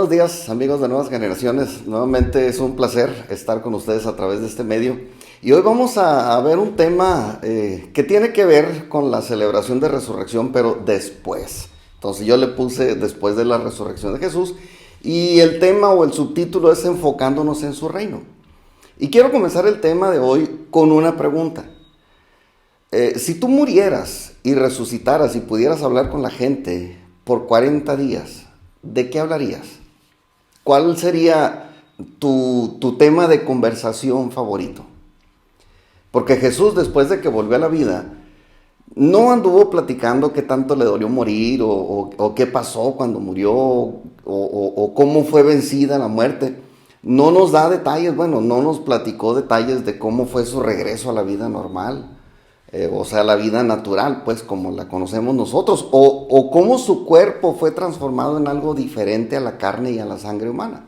buenos días, amigos de Nuevas Generaciones. Nuevamente es un placer estar con ustedes a través de este medio. Y hoy vamos a ver un tema que tiene que ver con la celebración de resurrección, pero después. Entonces yo le puse después de la resurrección de Jesús y el tema o el subtítulo es enfocándonos en su reino. Y quiero comenzar el tema de hoy con una pregunta. Si tú murieras y resucitaras y pudieras hablar con la gente por 40 días, ¿de qué hablarías? ¿Cuál sería tu tema de conversación favorito? Porque Jesús, después de que volvió a la vida, no anduvo platicando qué tanto le dolió morir o qué pasó cuando murió o cómo fue vencida la muerte. No nos da detalles, no nos platicó detalles de cómo fue su regreso a la vida normal. O sea, la vida natural, pues como la conocemos nosotros, o cómo su cuerpo fue transformado en algo diferente a la carne y a la sangre humana.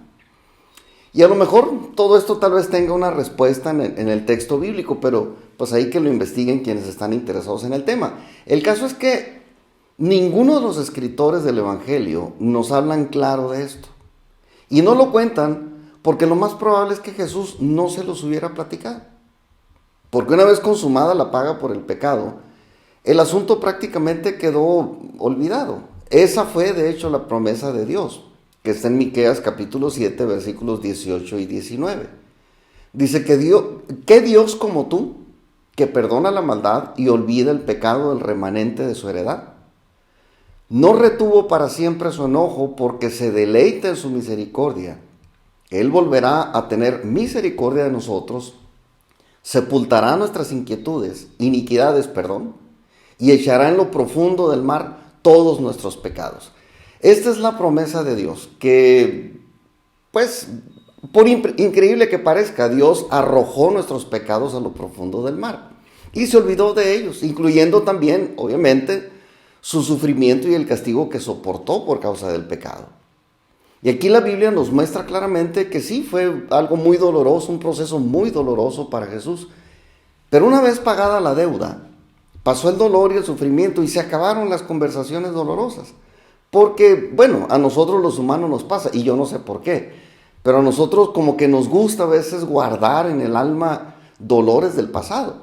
Y a lo mejor todo esto tal vez tenga una respuesta en el texto bíblico, pero pues ahí que lo investiguen quienes están interesados en el tema. El caso es que ninguno de los escritores del Evangelio nos hablan claro de esto. Y no lo cuentan porque lo más probable es que Jesús no se los hubiera platicado. Porque una vez consumada la paga por el pecado, el asunto prácticamente quedó olvidado. Esa fue de hecho la promesa de Dios, que está en Miqueas capítulo 7, versículos 18 y 19. Dice ¿qué Dios como tú, que perdona la maldad y olvida el pecado del remanente de su heredad? No retuvo para siempre su enojo porque se deleita en su misericordia. Él volverá a tener misericordia de nosotros, sepultará nuestras iniquidades, y echará en lo profundo del mar todos nuestros pecados. Esta es la promesa de Dios, que, pues, por increíble que parezca, Dios arrojó nuestros pecados a lo profundo del mar y se olvidó de ellos, incluyendo también, obviamente, su sufrimiento y el castigo que soportó por causa del pecado. Y aquí la Biblia nos muestra claramente que sí, fue algo muy doloroso, un proceso muy doloroso para Jesús. Pero una vez pagada la deuda, pasó el dolor y el sufrimiento y se acabaron las conversaciones dolorosas. Porque, a nosotros los humanos nos pasa, y yo no sé por qué, pero a nosotros como que nos gusta a veces guardar en el alma dolores del pasado.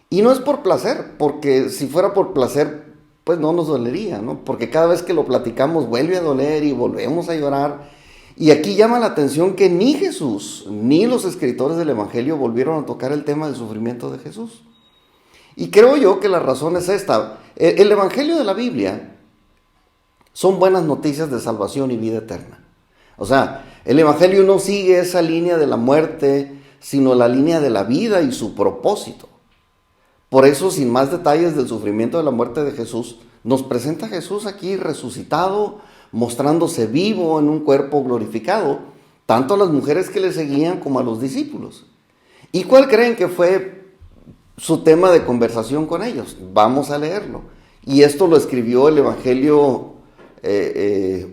Y no es por placer, porque si fuera por placer, pues no nos dolería, ¿no? Porque cada vez que lo platicamos vuelve a doler y volvemos a llorar. Y aquí llama la atención que ni Jesús, ni los escritores del Evangelio volvieron a tocar el tema del sufrimiento de Jesús. Y creo yo que la razón es esta. El Evangelio de la Biblia son buenas noticias de salvación y vida eterna. O sea, el Evangelio no sigue esa línea de la muerte, sino la línea de la vida y su propósito. Por eso, sin más detalles del sufrimiento de la muerte de Jesús, nos presenta a Jesús aquí resucitado, mostrándose vivo en un cuerpo glorificado, tanto a las mujeres que le seguían como a los discípulos. ¿Y cuál creen que fue su tema de conversación con ellos? Vamos a leerlo. Y esto lo escribió el Evangelio,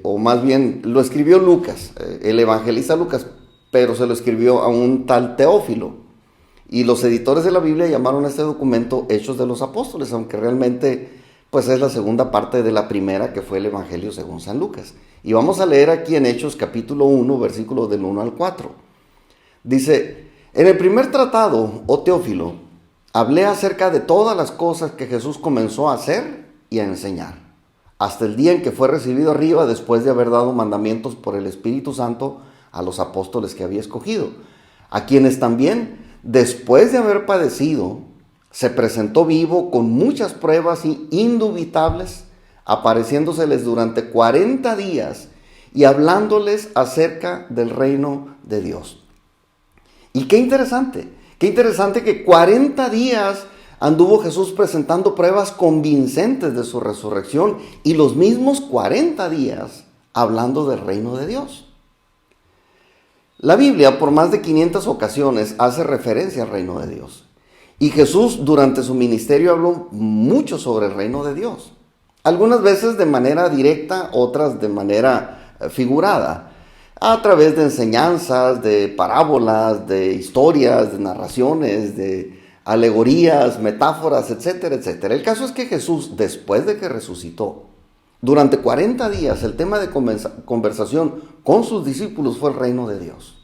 o más bien lo escribió Lucas, el evangelista Lucas, pero se lo escribió a un tal Teófilo. Y los editores de la Biblia llamaron a este documento Hechos de los Apóstoles, aunque realmente pues es la segunda parte de la primera, que fue el Evangelio según San Lucas. Y vamos a leer aquí en Hechos capítulo 1, versículos del 1 al 4. Dice: en el primer tratado, oh Teófilo, hablé acerca de todas las cosas que Jesús comenzó a hacer y a enseñar, hasta el día en que fue recibido arriba, después de haber dado mandamientos por el Espíritu Santo a los apóstoles que había escogido, a quienes también, después de haber padecido, se presentó vivo con muchas pruebas indubitables, apareciéndoseles durante 40 días y hablándoles acerca del reino de Dios. Y qué interesante que 40 días anduvo Jesús presentando pruebas convincentes de su resurrección y los mismos 40 días hablando del reino de Dios. La Biblia por más de 500 ocasiones hace referencia al reino de Dios. Y Jesús durante su ministerio habló mucho sobre el reino de Dios. Algunas veces de manera directa, otras de manera figurada, a través de enseñanzas, de parábolas, de historias, de narraciones, de alegorías, metáforas, etcétera, etcétera. El caso es que Jesús, después de que resucitó, Durante 40 días el tema de conversación con sus discípulos fue el reino de Dios.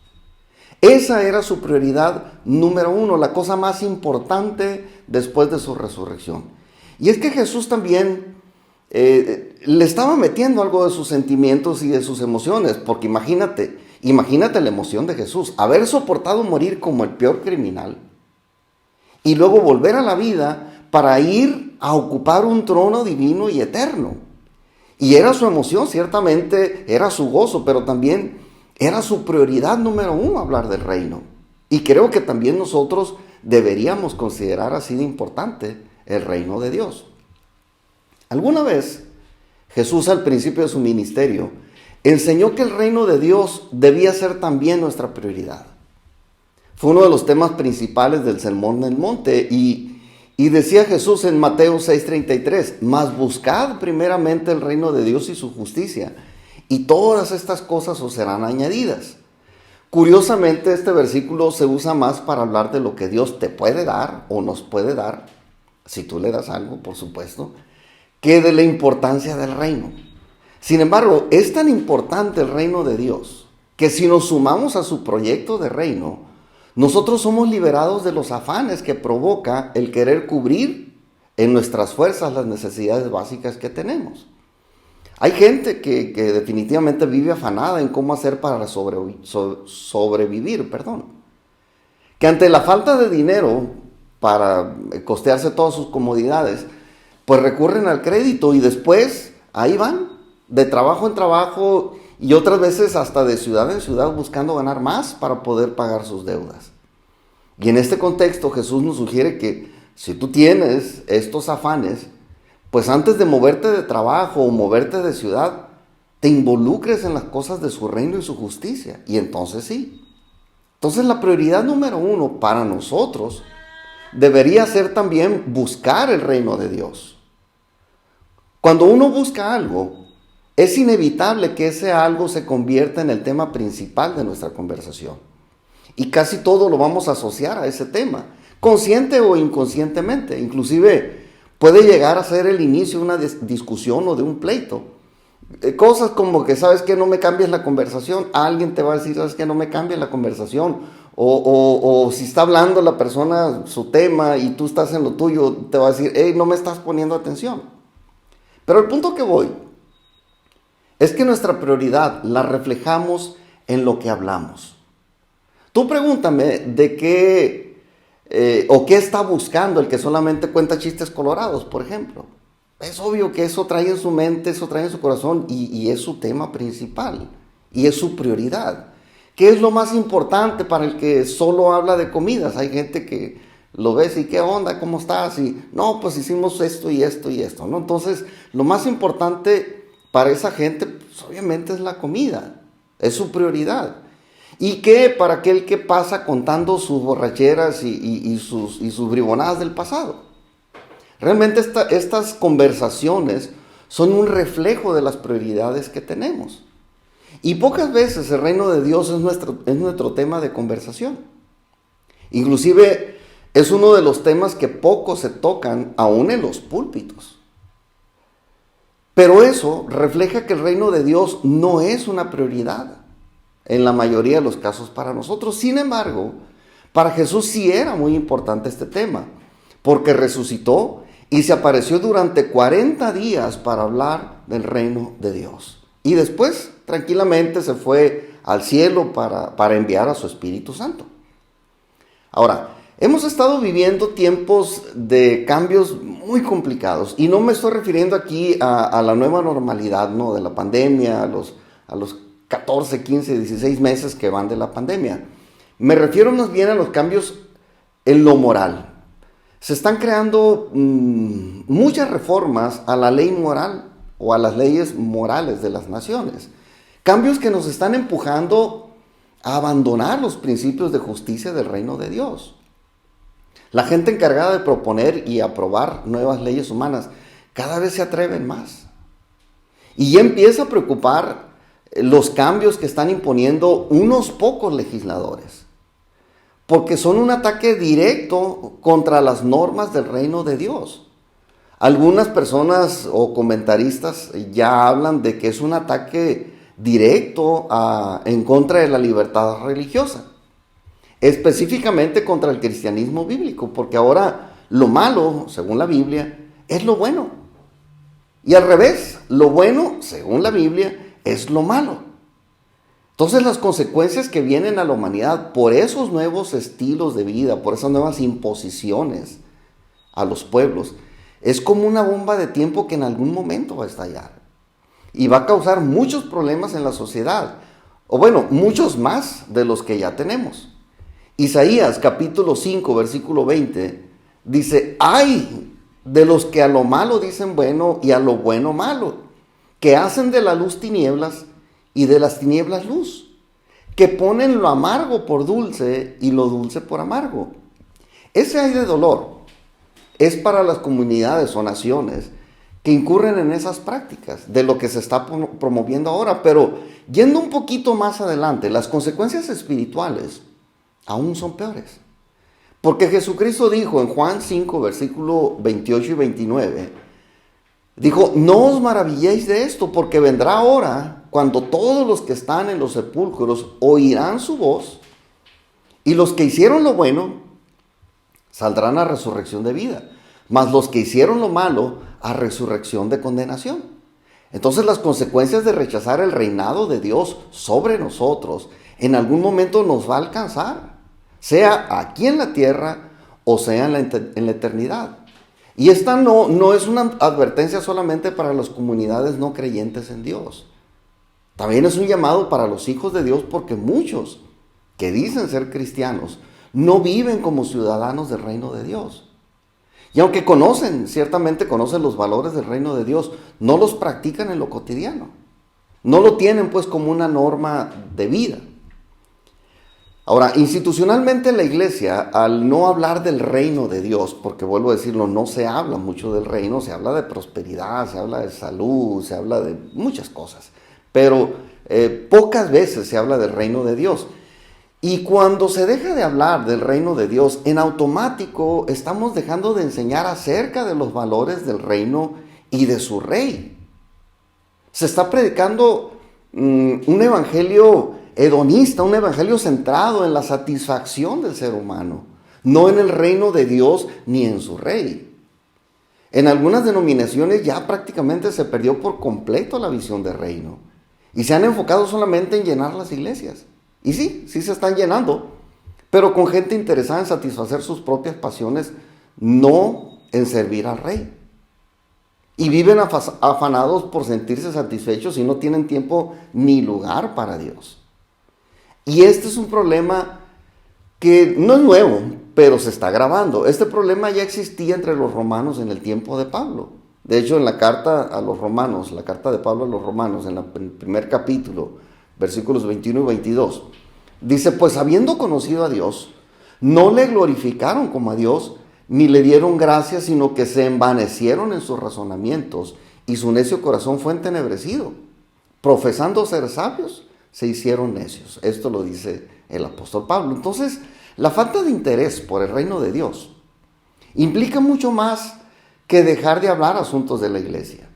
Esa era su prioridad número uno, la cosa más importante después de su resurrección. Y es que Jesús también le estaba metiendo algo de sus sentimientos y de sus emociones, porque imagínate la emoción de Jesús, haber soportado morir como el peor criminal y luego volver a la vida para ir a ocupar un trono divino y eterno. Y era su emoción, ciertamente era su gozo, pero también era su prioridad número uno hablar del reino. Y creo que también nosotros deberíamos considerar así de importante el reino de Dios. Alguna vez Jesús, al principio de su ministerio, enseñó que el reino de Dios debía ser también nuestra prioridad. Fue uno de los temas principales del Sermón del Monte y decía Jesús en Mateo 6:33, mas buscad primeramente el reino de Dios y su justicia, y todas estas cosas os serán añadidas. Curiosamente, este versículo se usa más para hablar de lo que Dios te puede dar o nos puede dar, si tú le das algo, por supuesto, que de la importancia del reino. Sin embargo, es tan importante el reino de Dios que si nos sumamos a su proyecto de reino, nosotros somos liberados de los afanes que provoca el querer cubrir en nuestras fuerzas las necesidades básicas que tenemos. Hay gente que definitivamente vive afanada en cómo hacer para sobrevivir, que ante la falta de dinero para costearse todas sus comodidades, pues recurren al crédito y después ahí van, de trabajo en trabajo y otras veces hasta de ciudad en ciudad buscando ganar más para poder pagar sus deudas. Y en este contexto Jesús nos sugiere que si tú tienes estos afanes, pues antes de moverte de trabajo o moverte de ciudad, te involucres en las cosas de su reino y su justicia. Y entonces sí. Entonces la prioridad número uno para nosotros debería ser también buscar el reino de Dios. Cuando uno busca algo, es inevitable que ese algo se convierta en el tema principal de nuestra conversación. Y casi todo lo vamos a asociar a ese tema, consciente o inconscientemente. Inclusive puede llegar a ser el inicio de una discusión o de un pleito. Cosas como que, ¿sabes qué? No me cambies la conversación. Alguien te va a decir, ¿sabes qué? No me cambies la conversación. O si está hablando la persona su tema y tú estás en lo tuyo, te va a decir, hey, no me estás poniendo atención. Pero el punto que voy es que nuestra prioridad la reflejamos en lo que hablamos. Tú pregúntame de qué o qué está buscando el que solamente cuenta chistes colorados, por ejemplo. Es obvio que eso trae en su mente, eso trae en su corazón y es su tema principal y es su prioridad. ¿Qué es lo más importante para el que solo habla de comidas? Hay gente que lo ves y ¿qué onda? ¿Cómo estás? Y no, pues hicimos esto y esto y esto, ¿no? Entonces, lo más importante para esa gente, pues, obviamente es la comida, es su prioridad. ¿Y qué para aquel que pasa contando sus borracheras y sus bribonadas del pasado? Realmente estas conversaciones son un reflejo de las prioridades que tenemos. Y pocas veces el reino de Dios es nuestro tema de conversación. Inclusive es uno de los temas que poco se tocan aún en los púlpitos. Pero eso refleja que el reino de Dios no es una prioridad en la mayoría de los casos para nosotros. Sin embargo, para Jesús sí era muy importante este tema, porque resucitó y se apareció durante 40 días para hablar del reino de Dios. Y después, tranquilamente, se fue al cielo para enviar a su Espíritu Santo. Ahora, hemos estado viviendo tiempos de cambios muy complicados, y no me estoy refiriendo aquí a la nueva normalidad, ¿no? De la pandemia, a los 14, 15, 16 meses que van de la pandemia. Me refiero más bien a los cambios en lo moral. Se están creando muchas reformas a la ley moral o a las leyes morales de las naciones. Cambios que nos están empujando a abandonar los principios de justicia del reino de Dios. La gente encargada de proponer y aprobar nuevas leyes humanas cada vez se atreven más. Y ya empieza a preocupar los cambios que están imponiendo unos pocos legisladores, porque son un ataque directo contra las normas del reino de Dios. Algunas personas o comentaristas ya hablan de que es un ataque directo en contra de la libertad religiosa, específicamente contra el cristianismo bíblico, porque ahora lo malo, según la Biblia, es lo bueno. Y al revés, lo bueno, según la Biblia, es lo malo. Entonces las consecuencias que vienen a la humanidad por esos nuevos estilos de vida, por esas nuevas imposiciones a los pueblos, es como una bomba de tiempo que en algún momento va a estallar. Y va a causar muchos problemas en la sociedad. O bueno, muchos más de los que ya tenemos. Isaías capítulo 5, versículo 20, dice, ¡ay de los que a lo malo dicen bueno y a lo bueno malo! Que hacen de la luz tinieblas y de las tinieblas luz. Que ponen lo amargo por dulce y lo dulce por amargo. Ese ay de dolor es para las comunidades o naciones que incurren en esas prácticas de lo que se está promoviendo ahora. Pero yendo un poquito más adelante, las consecuencias espirituales aún son peores. Porque Jesucristo dijo en Juan 5, versículo 28 y 29, dijo, no os maravilléis de esto, porque vendrá hora cuando todos los que están en los sepulcros oirán su voz, y los que hicieron lo bueno saldrán a resurrección de vida, mas los que hicieron lo malo a resurrección de condenación. Entonces las consecuencias de rechazar el reinado de Dios sobre nosotros en algún momento nos va a alcanzar, sea aquí en la tierra o sea en la eternidad. Y esta no es una advertencia solamente para las comunidades no creyentes en Dios. También es un llamado para los hijos de Dios, porque muchos que dicen ser cristianos no viven como ciudadanos del reino de Dios. Y aunque ciertamente conocen los valores del reino de Dios, no los practican en lo cotidiano. No lo tienen pues como una norma de vida. Ahora, institucionalmente en la iglesia, al no hablar del reino de Dios, porque vuelvo a decirlo, no se habla mucho del reino, se habla de prosperidad, se habla de salud, se habla de muchas cosas, pero pocas veces se habla del reino de Dios. Y cuando se deja de hablar del reino de Dios, en automático estamos dejando de enseñar acerca de los valores del reino y de su rey. Se está predicando un evangelio hedonista, un evangelio centrado en la satisfacción del ser humano, no en el reino de Dios ni en su rey. En algunas denominaciones ya prácticamente se perdió por completo la visión del reino y se han enfocado solamente en llenar las iglesias. Y sí se están llenando, pero con gente interesada en satisfacer sus propias pasiones, no en servir al rey. Y viven afanados por sentirse satisfechos y no tienen tiempo ni lugar para Dios. Y este es un problema que no es nuevo, pero se está agravando. Este problema ya existía entre los romanos en el tiempo de Pablo. De hecho, en la carta a los romanos, la carta de Pablo a los romanos, en el primer capítulo, versículos 21 y 22, dice, pues habiendo conocido a Dios, no le glorificaron como a Dios, ni le dieron gracias, sino que se envanecieron en sus razonamientos, y su necio corazón fue entenebrecido. Profesando ser sabios, se hicieron necios. Esto lo dice el apóstol Pablo. Entonces, la falta de interés por el reino de Dios implica mucho más que dejar de hablar asuntos de la iglesia.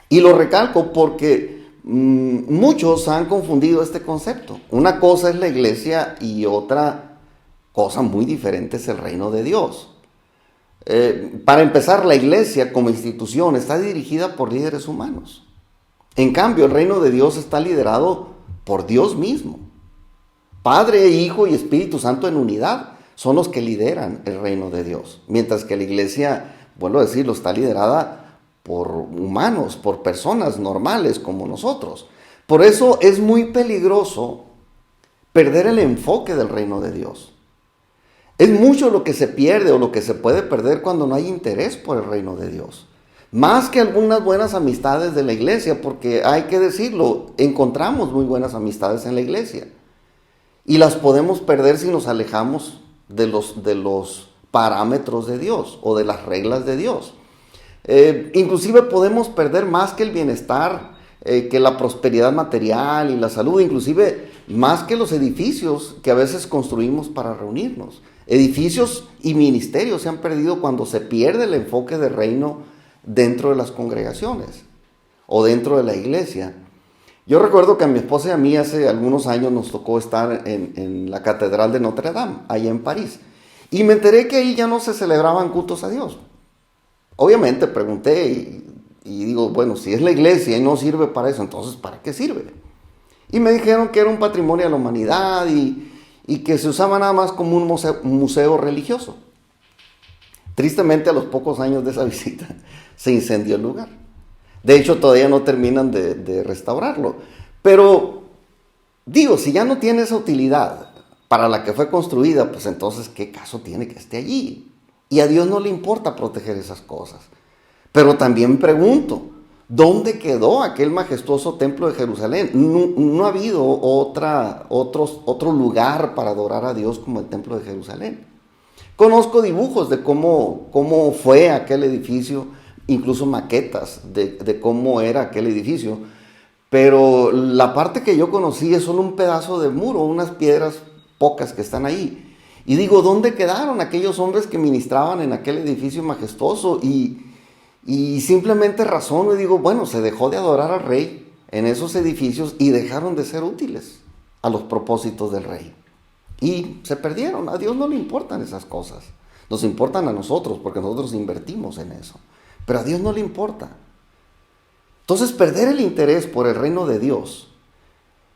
Y lo recalco porque muchos han confundido este concepto. Una cosa es la iglesia y otra cosa muy diferente es el reino de Dios. Para empezar, la iglesia como institución está dirigida por líderes humanos. En cambio, el reino de Dios está liderado por Dios mismo. Padre, Hijo y Espíritu Santo en unidad son los que lideran el reino de Dios. Mientras que la iglesia, vuelvo a decirlo, está liderada por humanos, por personas normales como nosotros. Por eso es muy peligroso perder el enfoque del reino de Dios. Es mucho lo que se pierde o lo que se puede perder cuando no hay interés por el reino de Dios. Más que algunas buenas amistades de la iglesia, porque hay que decirlo, encontramos muy buenas amistades en la iglesia. Y las podemos perder si nos alejamos de los parámetros de Dios o de las reglas de Dios. Inclusive podemos perder más que el bienestar, que la prosperidad material y la salud. Inclusive más que los edificios que a veces construimos para reunirnos. Edificios y ministerios se han perdido cuando se pierde el enfoque de reino dentro de las congregaciones o dentro de la iglesia. Yo recuerdo que a mi esposa y a mí hace algunos años nos tocó estar en la Catedral de Notre Dame, allá en París. Y me enteré que ahí ya no se celebraban cultos a Dios. Obviamente pregunté y digo, bueno, si es la iglesia y no sirve para eso, entonces ¿para qué sirve? Y me dijeron que era un patrimonio de la humanidad y que se usaba nada más como un museo religioso. Tristemente, a los pocos años de esa visita, se incendió el lugar. De hecho, todavía no terminan de restaurarlo. Pero, digo, si ya no tiene esa utilidad para la que fue construida, pues entonces, ¿qué caso tiene que esté allí? Y a Dios no le importa proteger esas cosas. Pero también pregunto, ¿dónde quedó aquel majestuoso templo de Jerusalén? No ha habido otro lugar para adorar a Dios como el templo de Jerusalén. Conozco dibujos de cómo fue aquel edificio, incluso maquetas de cómo era aquel edificio, pero la parte que yo conocí es solo un pedazo de muro, unas piedras pocas que están ahí. Y digo, ¿dónde quedaron aquellos hombres que ministraban en aquel edificio majestuoso? Y simplemente razono y digo, bueno, se dejó de adorar al rey en esos edificios y dejaron de ser útiles a los propósitos del rey. Y se perdieron. A Dios no le importan esas cosas. Nos importan a nosotros porque nosotros invertimos en eso. Pero a Dios no le importa. Entonces, perder el interés por el reino de Dios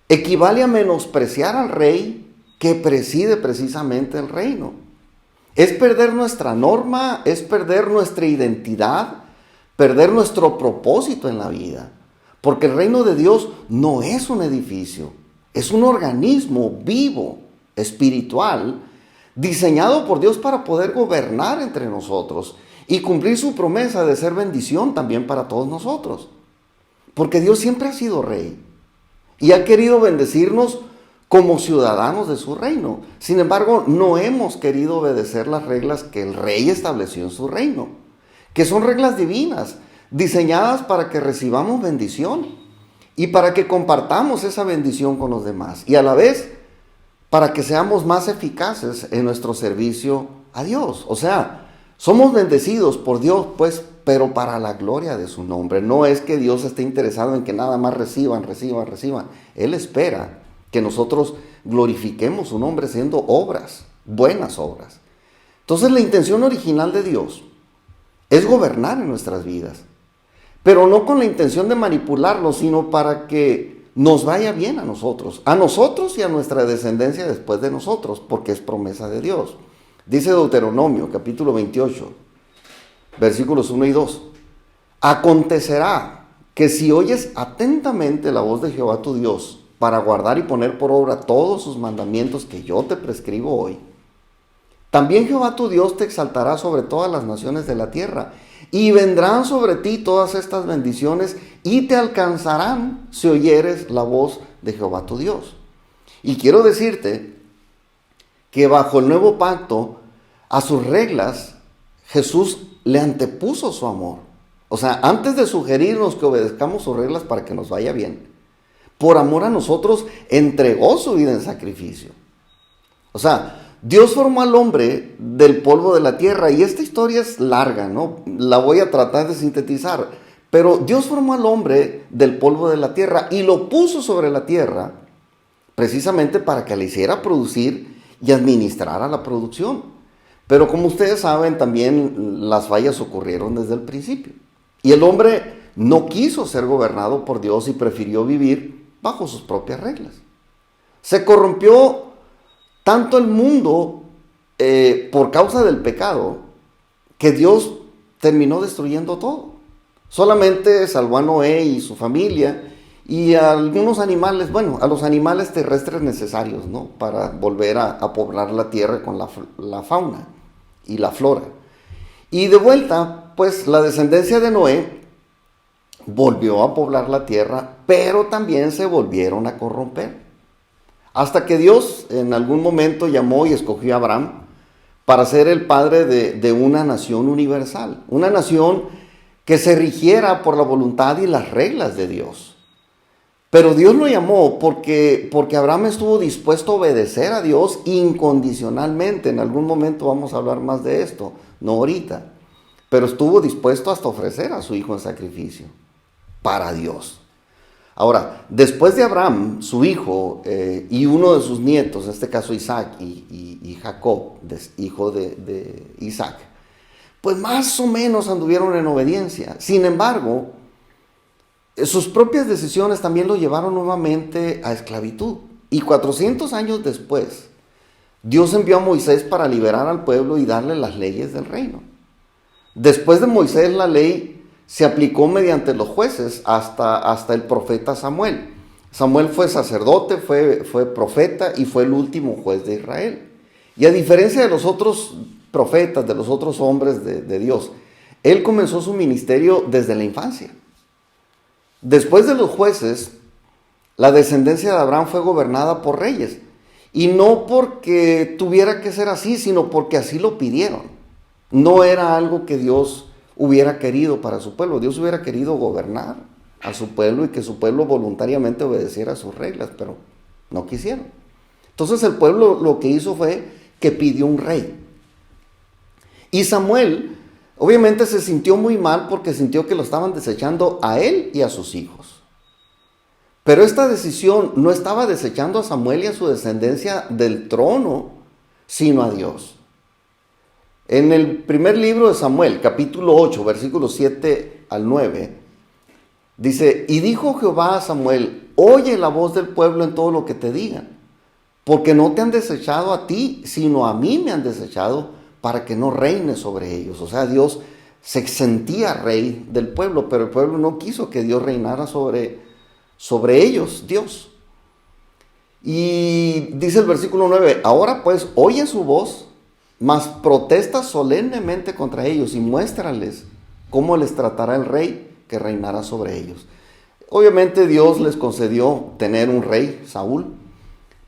equivale a menospreciar al rey que preside precisamente el reino. Es perder nuestra norma, es perder nuestra identidad, perder nuestro propósito en la vida. Porque el reino de Dios no es un edificio, es un organismo vivo, espiritual, diseñado por Dios para poder gobernar entre nosotros y cumplir su promesa de ser bendición también para todos nosotros. Porque Dios siempre ha sido rey y ha querido bendecirnos como ciudadanos de su reino. Sin embargo, no hemos querido obedecer las reglas que el rey estableció en su reino, que son reglas divinas, diseñadas para que recibamos bendición y para que compartamos esa bendición con los demás. Y a la vez, para que seamos más eficaces en nuestro servicio a Dios. O sea, somos bendecidos por Dios, pues, pero para la gloria de su nombre. No es que Dios esté interesado en que nada más reciban. Él espera que nosotros glorifiquemos su nombre haciendo obras, buenas obras. Entonces, la intención original de Dios es gobernar en nuestras vidas, pero no con la intención de manipularlo, sino para que nos vaya bien a nosotros y a nuestra descendencia después de nosotros, porque es promesa de Dios. Dice Deuteronomio, capítulo 28, versículos 1 y 2. Acontecerá que si oyes atentamente la voz de Jehová tu Dios, para guardar y poner por obra todos sus mandamientos que yo te prescribo hoy, también Jehová tu Dios te exaltará sobre todas las naciones de la tierra, y vendrán sobre ti todas estas bendiciones y te alcanzarán si oyeres la voz de Jehová tu Dios. Y quiero decirte que bajo el nuevo pacto, a sus reglas, Jesús le antepuso su amor. O sea, antes de sugerirnos que obedezcamos sus reglas para que nos vaya bien, por amor a nosotros, entregó su vida en sacrificio. O sea, Dios formó al hombre del polvo de la tierra, y esta historia es larga, ¿no? La voy a tratar de sintetizar, pero Dios formó al hombre del polvo de la tierra y lo puso sobre la tierra precisamente para que le hiciera producir y administrara la producción. Pero como ustedes saben, también las fallas ocurrieron desde el principio. Y el hombre no quiso ser gobernado por Dios y prefirió vivir bajo sus propias reglas. Se corrompió tanto el mundo por causa del pecado, que Dios terminó destruyendo todo. Solamente salvó a Noé y su familia y a algunos animales, bueno, a los animales terrestres necesarios, ¿no? Para volver a poblar la tierra con la fauna y la flora. Y de vuelta, pues la descendencia de Noé volvió a poblar la tierra, pero también se volvieron a corromper. Hasta que Dios en algún momento llamó y escogió a Abraham para ser el padre de una nación universal. Una nación que se rigiera por la voluntad y las reglas de Dios. Pero Dios lo llamó porque Abraham estuvo dispuesto a obedecer a Dios incondicionalmente. En algún momento vamos a hablar más de esto, no ahorita. Pero estuvo dispuesto hasta ofrecer a su hijo en sacrificio para Dios. Ahora, después de Abraham, su hijo y uno de sus nietos, en este caso Isaac y Jacob, hijo de Isaac, pues más o menos anduvieron en obediencia. Sin embargo, sus propias decisiones también lo llevaron nuevamente a esclavitud. Y 400 años después, Dios envió a Moisés para liberar al pueblo y darle las leyes del reino. Después de Moisés, la ley se aplicó mediante los jueces hasta el profeta Samuel. Samuel fue sacerdote, fue profeta y fue el último juez de Israel. Y a diferencia de los otros profetas, de los otros hombres de Dios, él comenzó su ministerio desde la infancia. Después de los jueces, la descendencia de Abraham fue gobernada por reyes. Y no porque tuviera que ser así, sino porque así lo pidieron. No era algo que Dios hubiera querido para su pueblo. Dios hubiera querido gobernar a su pueblo y que su pueblo voluntariamente obedeciera sus reglas, pero no quisieron. Entonces el pueblo lo que hizo fue que pidió un rey. Y Samuel obviamente se sintió muy mal porque sintió que lo estaban desechando a él y a sus hijos. Pero esta decisión no estaba desechando a Samuel y a su descendencia del trono, sino a Dios. En el primer libro de Samuel, capítulo 8, versículos 7 al 9, dice: y dijo Jehová a Samuel, oye la voz del pueblo en todo lo que te digan, porque no te han desechado a ti, sino a mí me han desechado, para que no reines sobre ellos. O sea, Dios se sentía rey del pueblo, pero el pueblo no quiso que Dios reinara sobre ellos, Dios. Y dice el versículo 9, ahora pues oye su voz, mas protesta solemnemente contra ellos y muéstrales cómo les tratará el rey que reinará sobre ellos. Obviamente Dios les concedió tener un rey, Saúl,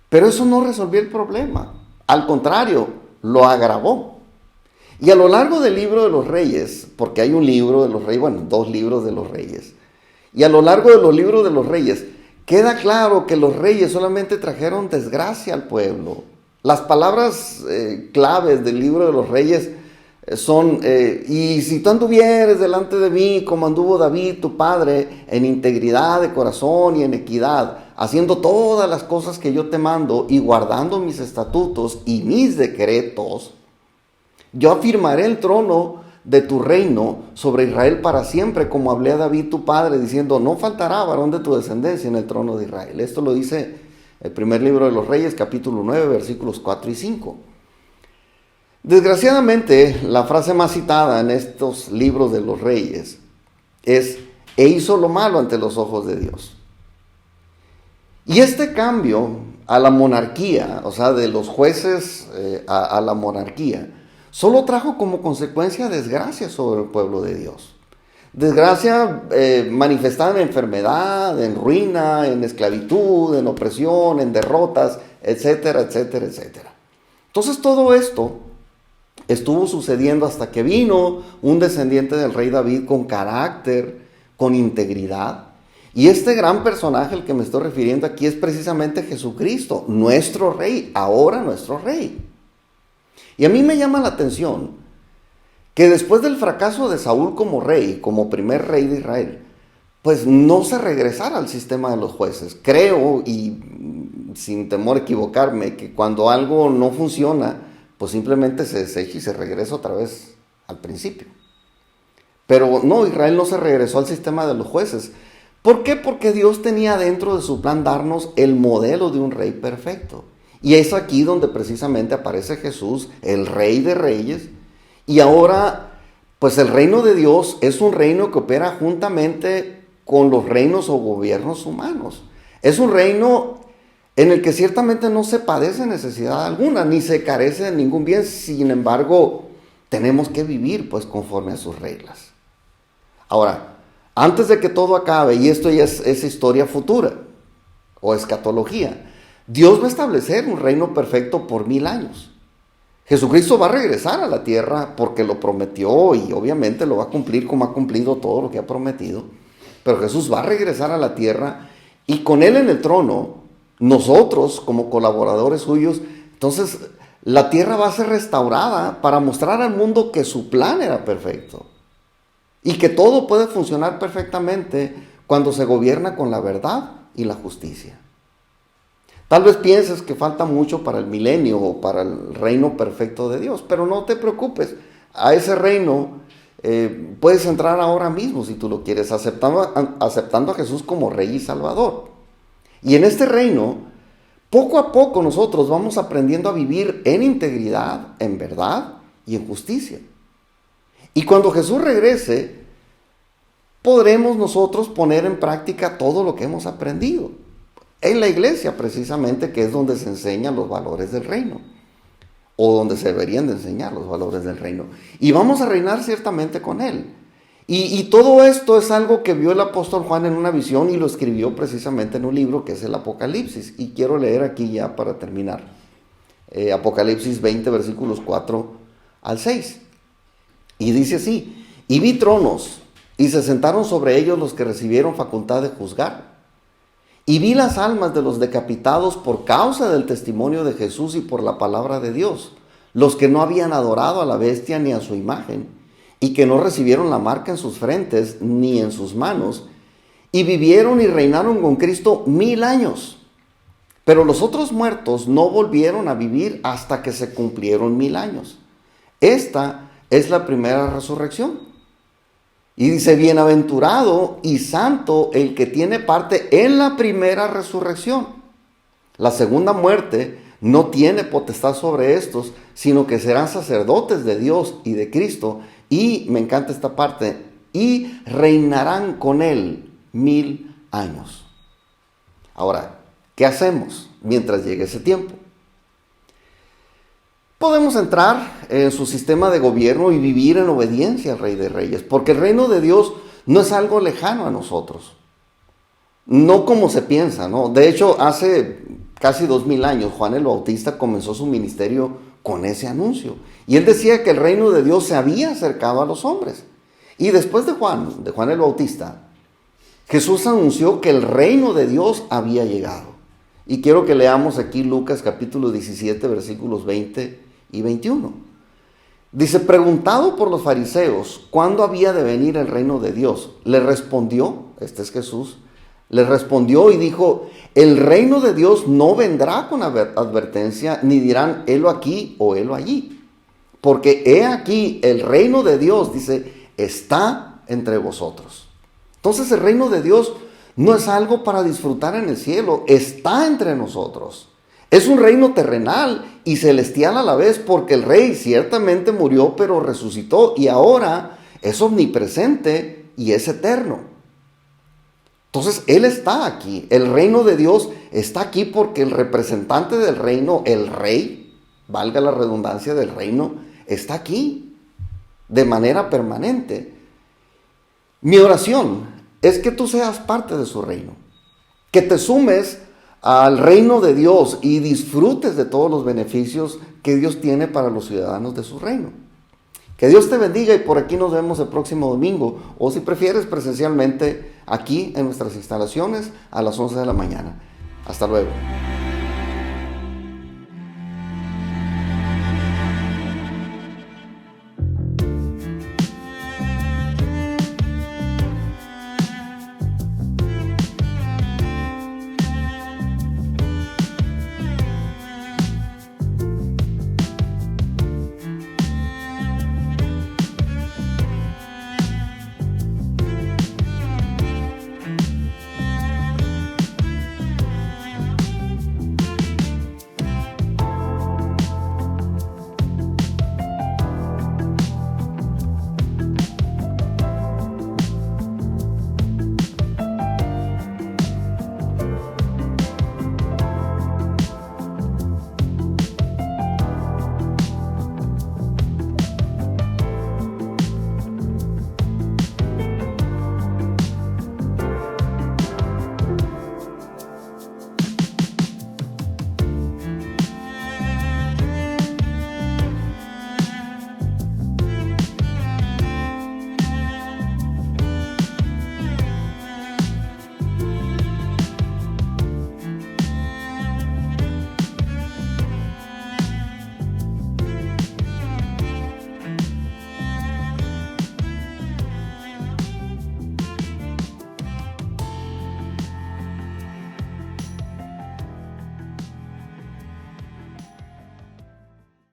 pero eso no resolvió el problema. Al contrario, lo agravó. Y a lo largo del libro de los reyes, porque hay un libro de los reyes, bueno, 2 libros de los reyes, y a lo largo de los libros de los reyes, queda claro que los reyes solamente trajeron desgracia al pueblo. Las palabras claves del libro de los reyes son, y si tú anduvieres delante de mí como anduvo David tu padre, en integridad de corazón y en equidad, haciendo todas las cosas que yo te mando y guardando mis estatutos y mis decretos, yo afirmaré el trono de tu reino sobre Israel para siempre, como hablé a David tu padre, diciendo, no faltará varón de tu descendencia en el trono de Israel. Esto lo dice el primer libro de los Reyes, capítulo 9, versículos 4 y 5. Desgraciadamente, la frase más citada en estos libros de los Reyes es, e hizo lo malo ante los ojos de Dios. Y este cambio a la monarquía, o sea, de los jueces a la monarquía, solo trajo como consecuencia desgracia sobre el pueblo de Dios. Desgracia manifestada en enfermedad, en ruina, en esclavitud, en opresión, en derrotas, etcétera, etcétera, etcétera. Entonces todo esto estuvo sucediendo hasta que vino un descendiente del rey David con carácter, con integridad. Y este gran personaje al que me estoy refiriendo aquí es precisamente Jesucristo, nuestro rey, ahora nuestro rey. Y a mí me llama la atención que después del fracaso de Saúl como rey, como primer rey de Israel, pues no se regresara al sistema de los jueces. Creo, y sin temor a equivocarme, que cuando algo no funciona, pues simplemente se desecha y se regresa otra vez al principio. Pero no, Israel no se regresó al sistema de los jueces. ¿Por qué? Porque Dios tenía dentro de su plan darnos el modelo de un rey perfecto. Y es aquí donde precisamente aparece Jesús, el Rey de Reyes. Y ahora, pues el reino de Dios es un reino que opera juntamente con los reinos o gobiernos humanos. Es un reino en el que ciertamente no se padece necesidad alguna, ni se carece de ningún bien. Sin embargo, tenemos que vivir pues conforme a sus reglas. Ahora, antes de que todo acabe, y esto ya es historia futura o escatología, Dios va a establecer un reino perfecto por 1000 años. Jesucristo va a regresar a la tierra porque lo prometió y obviamente lo va a cumplir como ha cumplido todo lo que ha prometido. Pero Jesús va a regresar a la tierra Y con Él en el trono, nosotros como colaboradores suyos, entonces la tierra va a ser restaurada para mostrar al mundo que su plan era perfecto. Y que todo puede funcionar perfectamente cuando se gobierna con la verdad y la justicia. Tal vez pienses que falta mucho para el milenio o para el reino perfecto de Dios, pero no te preocupes. A ese reino puedes entrar ahora mismo si tú lo quieres, aceptando a Jesús como Rey y Salvador. Y en este reino, poco a poco nosotros vamos aprendiendo a vivir en integridad, en verdad y en justicia. Y cuando Jesús regrese, podremos nosotros poner en práctica todo lo que hemos aprendido. En la iglesia, precisamente, que es donde se enseñan los valores del reino. O donde se deberían de enseñar los valores del reino. Y vamos a reinar ciertamente con Él. Y todo esto es algo que vio el apóstol Juan en una visión y lo escribió precisamente en un libro que es el Apocalipsis. Y quiero leer aquí ya para terminar. Apocalipsis 20, versículos 4 al 6. Y dice así: y vi tronos, y se sentaron sobre ellos los que recibieron facultad de juzgar. Y vi las almas de los decapitados por causa del testimonio de Jesús y por la palabra de Dios, los que no habían adorado a la bestia ni a su imagen, y que no recibieron la marca en sus frentes ni en sus manos, y vivieron y reinaron con Cristo 1000 años. Pero los otros muertos no volvieron a vivir hasta que se cumplieron 1000 años. Esta es la primera resurrección. Y dice: bienaventurado y santo el que tiene parte en la primera resurrección. La segunda muerte no tiene potestad sobre estos, sino que serán sacerdotes de Dios y de Cristo. Y me encanta esta parte: y reinarán con Él 1000 años. Ahora, ¿qué hacemos mientras llegue ese tiempo? Podemos entrar en su sistema de gobierno y vivir en obediencia al Rey de Reyes, porque el reino de Dios no es algo lejano a nosotros, no como se piensa, ¿no? De hecho, hace casi 2000 años Juan el Bautista comenzó su ministerio con ese anuncio, y él decía que el reino de Dios se había acercado a los hombres. Y después de Juan el Bautista, Jesús anunció que el reino de Dios había llegado. Y quiero que leamos aquí Lucas capítulo 17, versículos 20 y 21. Dice: preguntado por los fariseos cuándo había de venir el reino de Dios, le respondió, este es Jesús, le respondió y dijo: el reino de Dios no vendrá con advertencia, ni dirán helo aquí o helo allí. Porque he aquí el reino de Dios, dice, está entre vosotros. Entonces el reino de Dios no es algo para disfrutar en el cielo, está entre nosotros. Es un reino terrenal y celestial a la vez, porque el rey ciertamente murió, pero resucitó y ahora es omnipresente y es eterno. Entonces Él está aquí, el reino de Dios está aquí porque el representante del reino, el rey, valga la redundancia del reino, está aquí de manera permanente. Mi oración es que tú seas parte de su reino, que te sumes al reino de Dios y disfrutes de todos los beneficios que Dios tiene para los ciudadanos de su reino. Que Dios te bendiga y por aquí nos vemos el próximo domingo, o si prefieres presencialmente aquí en nuestras instalaciones a las 11 de la mañana. Hasta luego.